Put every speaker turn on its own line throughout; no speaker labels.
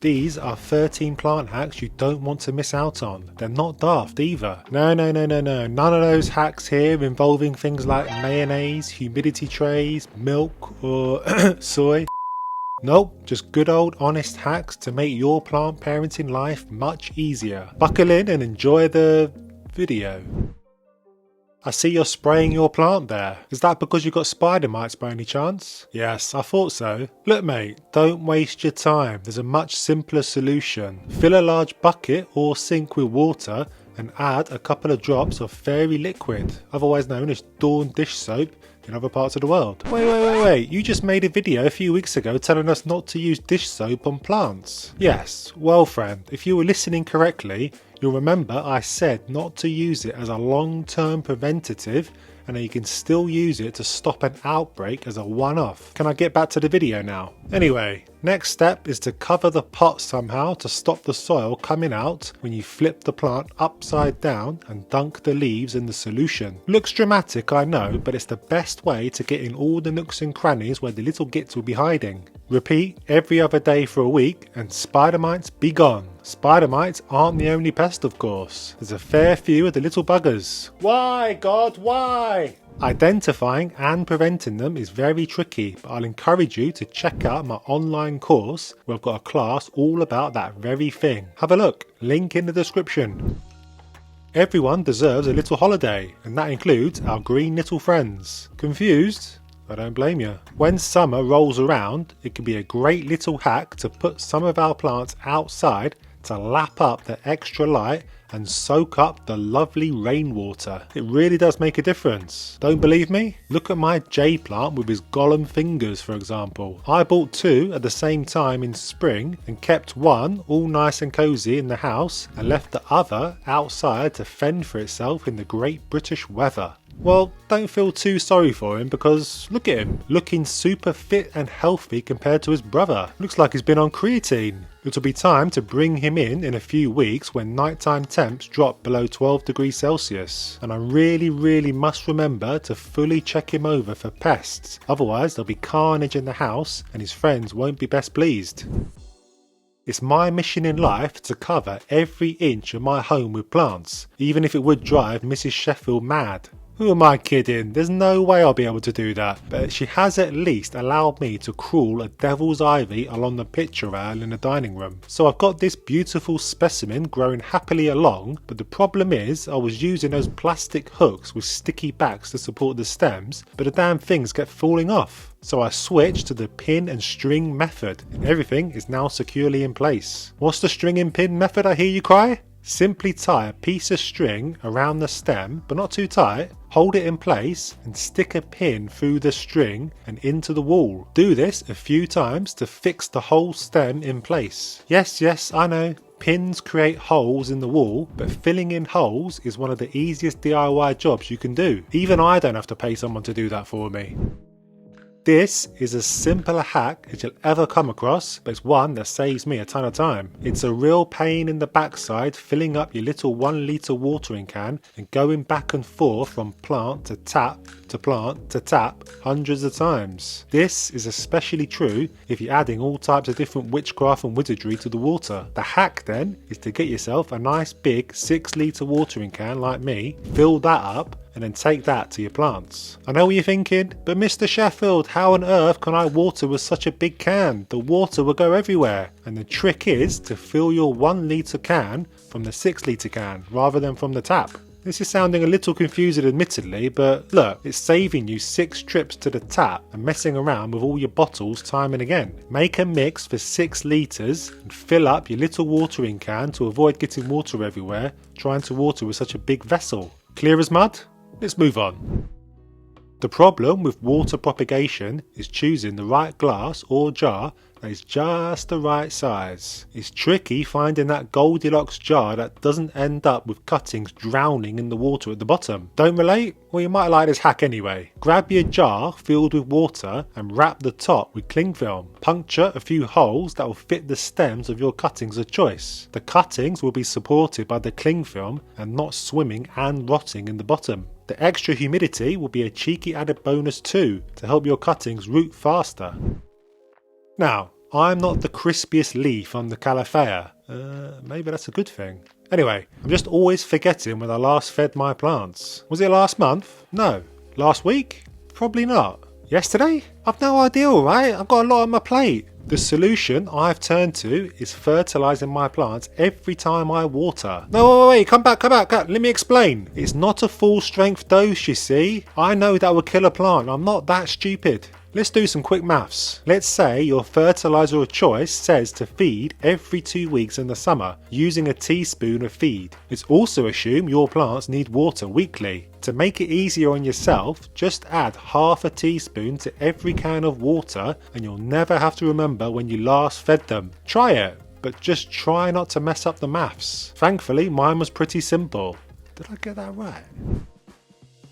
These are 13 plant hacks you don't want to miss out on. They're not daft either. No. None of those hacks here involving things like mayonnaise, humidity trays, milk or soy. Nope, just good old honest hacks to make your plant parenting life much easier. Buckle in and enjoy the video. I see you're spraying your plant there. Is that because you got spider mites by any chance? Yes, I thought so. Look mate, don't waste your time. There's a much simpler solution. Fill a large bucket or sink with water and add a couple of drops of fairy liquid, otherwise known as Dawn dish soap in other parts of the world. Wait, you just made a video a few weeks ago telling us not to use dish soap on plants. Yes, well friend, if you were listening correctly, you'll remember I said not to use it as a long-term preventative and that you can still use it to stop an outbreak as a one-off. Can I get back to the video now? Anyway, next step is to cover the pot somehow to stop the soil coming out when you flip the plant upside down and dunk the leaves in the solution. Looks dramatic, I know, but it's the best way to get in all the nooks and crannies where the little gits will be hiding. Repeat every other day for a week and spider mites be gone. Spider mites aren't the only pest, of course. There's a fair few of the little buggers. Why, God, why? Identifying and preventing them is very tricky, but I'll encourage you to check out my online course where I've got a class all about that very thing. Have a look, link in the description. Everyone deserves a little holiday, and that includes our green little friends. Confused? I don't blame you. When summer rolls around, it can be a great little hack to put some of our plants outside to lap up the extra light and soak up the lovely rainwater. It really does make a difference. Don't believe me? Look at my jade plant with his golem fingers, for example. I bought two at the same time in spring and kept one all nice and cozy in the house and left the other outside to fend for itself in the great British weather. Well, don't feel too sorry for him because look at him, looking super fit and healthy compared to his brother. Looks like he's been on creatine. It'll be time to bring him in a few weeks when nighttime temps drop below 12 degrees Celsius. And I really must remember to fully check him over for pests, otherwise there'll be carnage in the house and his friends won't be best pleased. It's my mission in life to cover every inch of my home with plants, even if it would drive Mrs. Sheffield mad. Who am I kidding? There's no way I'll be able to do that, but she has at least allowed me to crawl a devil's ivy along the picture rail in the dining room. So I've got this beautiful specimen growing happily along, but the problem is I was using those plastic hooks with sticky backs to support the stems, but the damn things kept falling off. So I switched to the pin and string method, and everything is now securely in place. What's the string and pin method, I hear you cry? Simply tie a piece of string around the stem, but not too tight, hold it in place and stick a pin through the string and into the wall. Do this a few times to fix the whole stem in place. Yes, I know. Pins create holes in the wall, but filling in holes is one of the easiest DIY jobs you can do. Even I don't have to pay someone to do that for me. This is as simple a hack as you'll ever come across, but it's one that saves me a ton of time. It's a real pain in the backside filling up your little 1 litre watering can and going back and forth from plant to tap to plant to tap hundreds of times. This is especially true if you're adding all types of different witchcraft and wizardry to the water. The hack then is to get yourself a nice big 6 litre watering can like me, fill that up and then take that to your plants. I know what you're thinking, but Mr. Sheffield, how on earth can I water with such a big can? The water will go everywhere. And the trick is to fill your 1 litre can from the 6 litre can rather than from the tap. This is sounding a little confusing admittedly, but look, it's saving you 6 trips to the tap and messing around with all your bottles time and again. Make a mix for 6 litres and fill up your little watering can to avoid getting water everywhere trying to water with such a big vessel. Clear as mud? Let's move on. The problem with water propagation is choosing the right glass or jar that is just the right size. It's tricky finding that Goldilocks jar that doesn't end up with cuttings drowning in the water at the bottom. Don't relate? Well, you might like this hack anyway. Grab your jar filled with water and wrap the top with cling film. Puncture a few holes that will fit the stems of your cuttings of choice. The cuttings will be supported by the cling film and not swimming and rotting in the bottom. The extra humidity will be a cheeky added bonus too to help your cuttings root faster. Now, I'm not the crispiest leaf on the calafea. Maybe that's a good thing. Anyway, I'm just always forgetting when I last fed my plants. Was it last month? No. Last week? Probably not. Yesterday? I've no idea, alright? I've got a lot on my plate. The solution I've turned to is fertilising my plants every time I water. No, wait, come back, let me explain. It's not a full strength dose, you see. I know that will kill a plant, I'm not that stupid. Let's do some quick maths. Let's say your fertiliser of choice says to feed every 2 weeks in the summer using a teaspoon of feed. Let's also assume your plants need water weekly. To make it easier on yourself, just add half a teaspoon to every can of water and you'll never have to remember when you last fed them. Try it, but just try not to mess up the maths. Thankfully, mine was pretty simple. Did I get that right?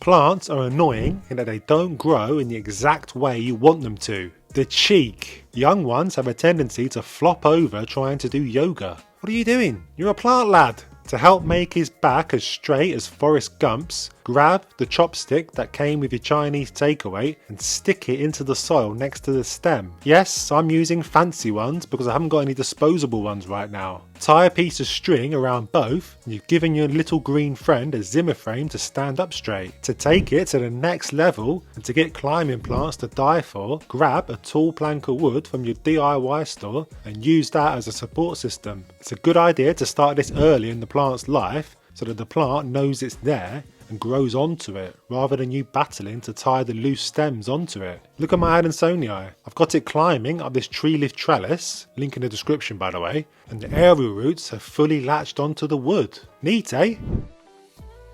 Plants are annoying in that they don't grow in the exact way you want them to. The cheek! Young ones have a tendency to flop over trying to do yoga. What are you doing? You're a plant lad! To help make his back as straight as Forrest Gump's, grab the chopstick that came with your Chinese takeaway and stick it into the soil next to the stem. Yes, I'm using fancy ones because I haven't got any disposable ones right now. Tie a piece of string around both and you've given your little green friend a Zimmer frame to stand up straight. To take it to the next level and to get climbing plants to die for, grab a tall plank of wood from your DIY store and use that as a support system. It's a good idea to start this early in the plant's life so that the plant knows it's there and grows onto it rather than you battling to tie the loose stems onto it. Look at my Adansonii. I've got it climbing up this tree leaf trellis, link in the description by the way, and the aerial roots have fully latched onto the wood. Neat, eh?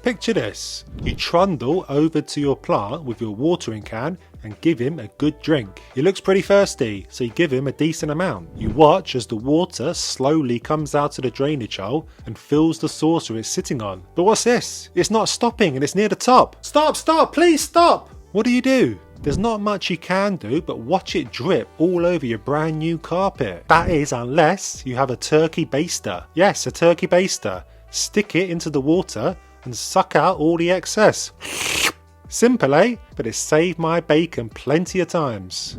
Picture this. You trundle over to your plant with your watering can and give him a good drink. He looks pretty thirsty, so you give him a decent amount. You watch as the water slowly comes out of the drainage hole and fills the saucer it's sitting on. But what's this? It's not stopping and it's near the top. Stop, please stop! What do? There's not much you can do but watch it drip all over your brand new carpet. That is unless you have a turkey baster. Yes, a turkey baster. Stick it into the water and suck out all the excess. Simple, eh? But it's saved my bacon plenty of times.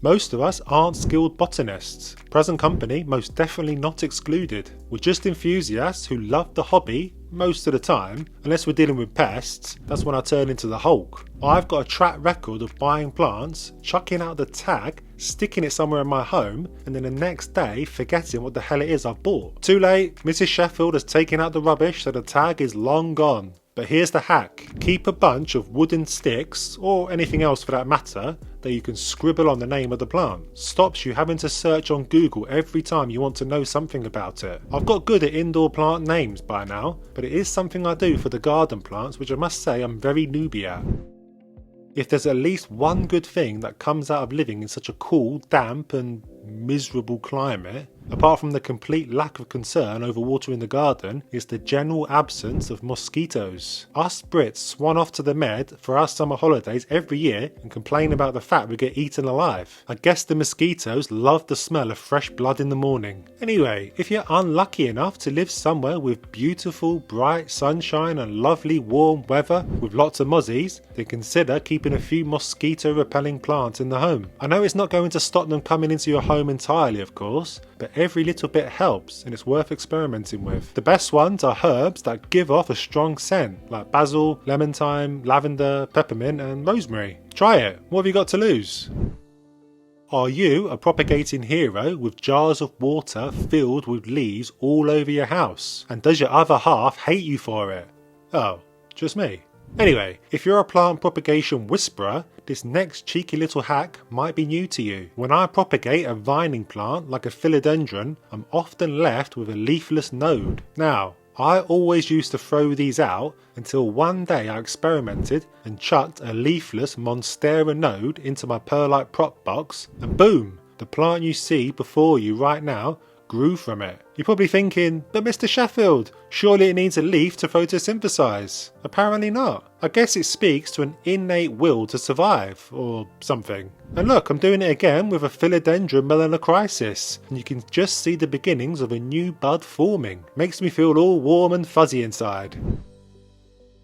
Most of us aren't skilled botanists. Present company most definitely not excluded. We're just enthusiasts who love the hobby most of the time. Unless we're dealing with pests, that's when I turn into the Hulk. I've got a track record of buying plants, chucking out the tag, sticking it somewhere in my home, and then the next day forgetting what the hell it is I've bought. Too late, Mrs. Sheffield has taken out the rubbish so the tag is long gone. But here's the hack. Keep a bunch of wooden sticks, or anything else for that matter, that you can scribble on the name of the plant. Stops you having to search on Google every time you want to know something about it. I've got good at indoor plant names by now, but it is something I do for the garden plants which I must say I'm very newbie at. If there's at least one good thing that comes out of living in such a cool, damp and miserable climate, apart from the complete lack of concern over watering the garden, is the general absence of mosquitoes. Us Brits swan off to the Med for our summer holidays every year and complain about the fact we get eaten alive. I guess the mosquitoes love the smell of fresh blood in the morning. Anyway, if you're unlucky enough to live somewhere with beautiful, bright sunshine and lovely warm weather with lots of mozzies, then consider keeping a few mosquito repelling plants in the home. I know it's not going to stop them coming into your home entirely, of course, but every little bit helps and it's worth experimenting with. The best ones are herbs that give off a strong scent, like basil, lemon thyme, lavender, peppermint and rosemary. Try it, what have you got to lose? Are you a propagating hero with jars of water filled with leaves all over your house? And does your other half hate you for it? Oh, just me. Anyway, if you're a plant propagation whisperer, this next cheeky little hack might be new to you. When I propagate a vining plant like a philodendron, I'm often left with a leafless node. Now, I always used to throw these out until one day I experimented and chucked a leafless monstera node into my perlite prop box and boom, the plant you see before you right now grew from it. You're probably thinking, but Mr. Sheffield, surely it needs a leaf to photosynthesize. Apparently not. I guess it speaks to an innate will to survive, or something. And look, I'm doing it again with a philodendron melanocrisis, and you can just see the beginnings of a new bud forming. Makes me feel all warm and fuzzy inside.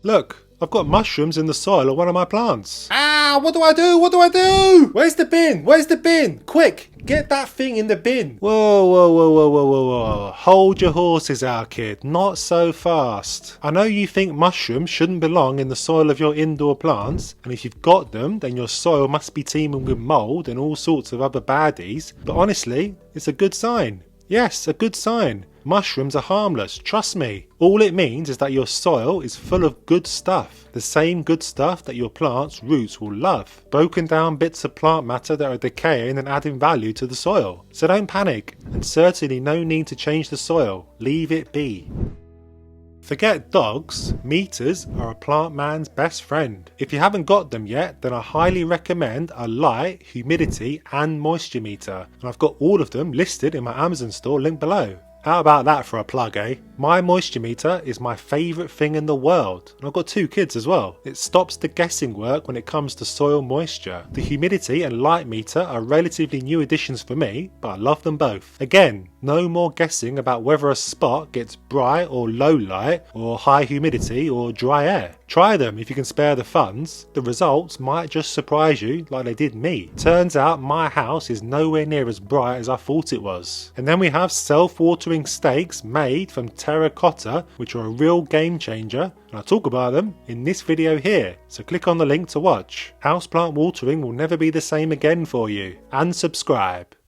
Look, I've got mushrooms in the soil of one of my plants.
Ah,
what do I do? What do I do? Where's the bin? Where's the bin? Quick, get that thing in the bin. Whoa, whoa, whoa, whoa, whoa, whoa, whoa. Hold your horses, our kid. Not so fast. I know you think mushrooms shouldn't belong in the soil of your indoor plants, and if you've got them, then your soil must be teeming with mould and all sorts of other baddies. But honestly, it's a good sign. Yes, a good sign. Mushrooms are harmless, trust me. All it means is that your soil is full of good stuff. The same good stuff that your plant's roots will love. Broken down bits of plant matter that are decaying and adding value to the soil. So don't panic, and certainly no need to change the soil. Leave it be. Forget dogs, meters are a plant man's best friend. If you haven't got them yet, then I highly recommend a light, humidity and moisture meter. And I've got all of them listed in my Amazon store linked below. How about that for a plug, eh? My moisture meter is my favourite thing in the world, and I've got 2 kids as well. It stops the guessing work when it comes to soil moisture. The humidity and light meter are relatively new additions for me, but I love them both. Again, no more guessing about whether a spot gets bright or low light, or high humidity or dry air. Try them if you can spare the funds. The results might just surprise you like they did me. Turns out my house is nowhere near as bright as I thought it was. And then we have self-watering stakes made from terracotta, which are a real game changer, and I talk about them in this video here, so click on the link to watch. Houseplant watering will never be the same again for you, and subscribe.